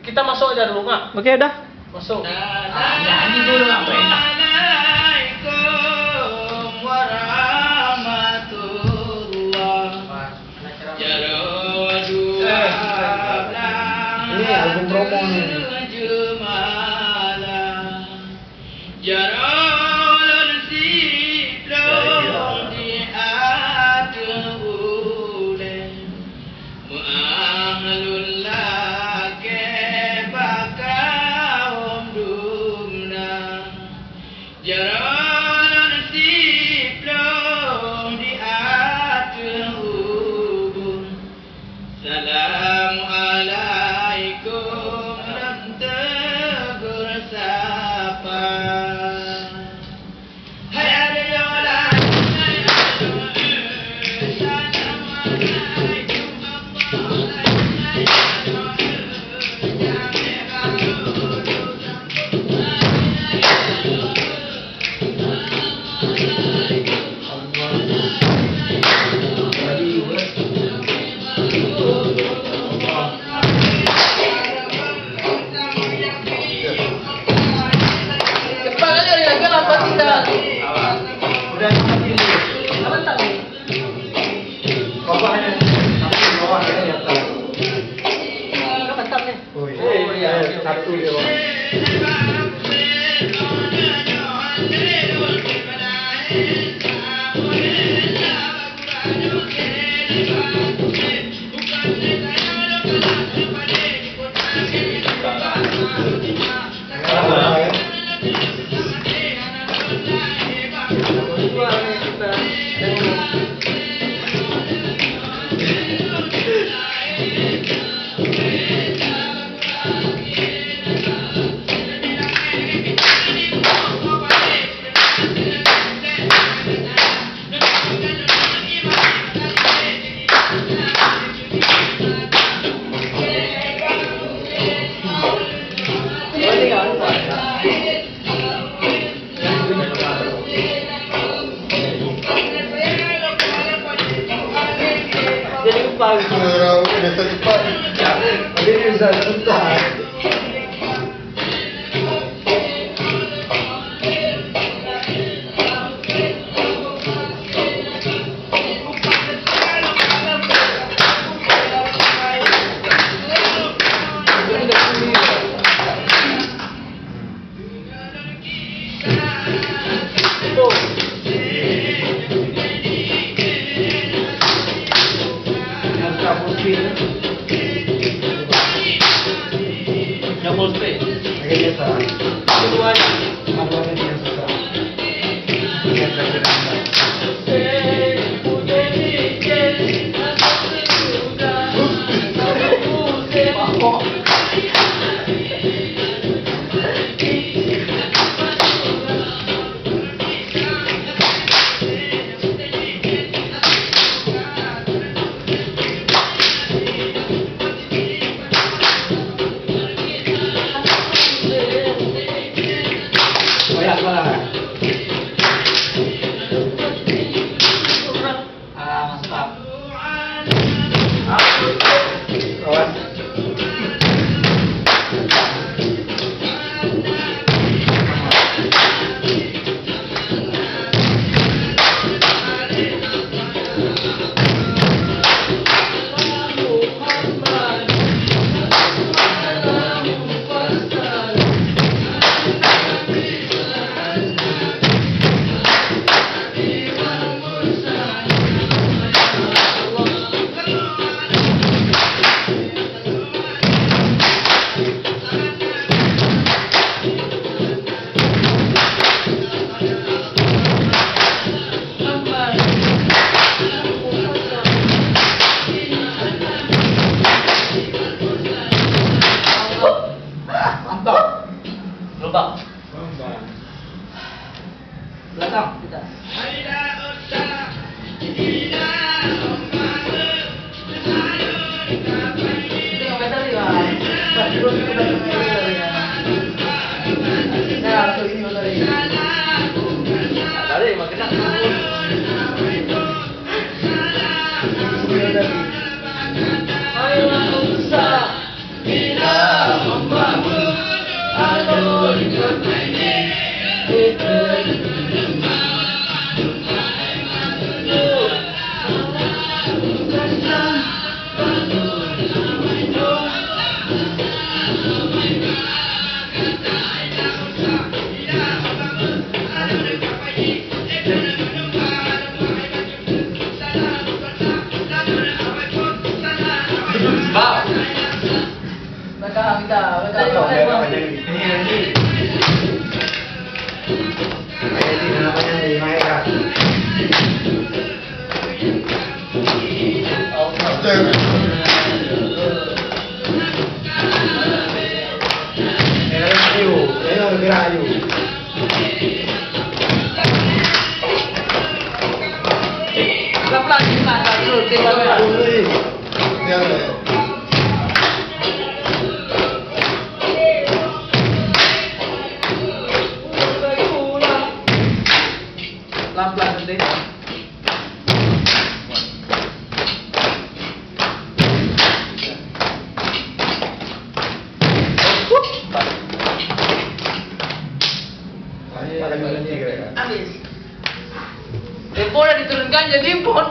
Kita masuk aja dulu, Mak. Oke, dah. Masuk. Nyanyi dulu nggak enak. Assalamualaikum warahmatullahi. Ini album promo nih. Assalamualaikum dan tegur sapa. Hai adolah. Cepat aja ya, kan apa tidak? Udah ini. Apa tak nih? Bawahnya. Tapi bawahnya ya tak. Kan mantap nih. Oh iya. Satu dia. Jadi lupa. Udah cepat. Ini bisa susah. Nyamul spray. Akhirnya salah. Keduanya. Masalahnya dia susah. Ingat lagi nambah. Banyak banget. Mantap. Kawan. Lubang. Belakang kita. Tengok meter ni lah. Pas terus kita dah meter ya. Dah masuk ini motor ni. Tak ada mak kena. Ayo Musa. Bila Pelan-pelan gimana terus pelan-pelan nanti. Habis. Tempo dah diturunkan jadi pohon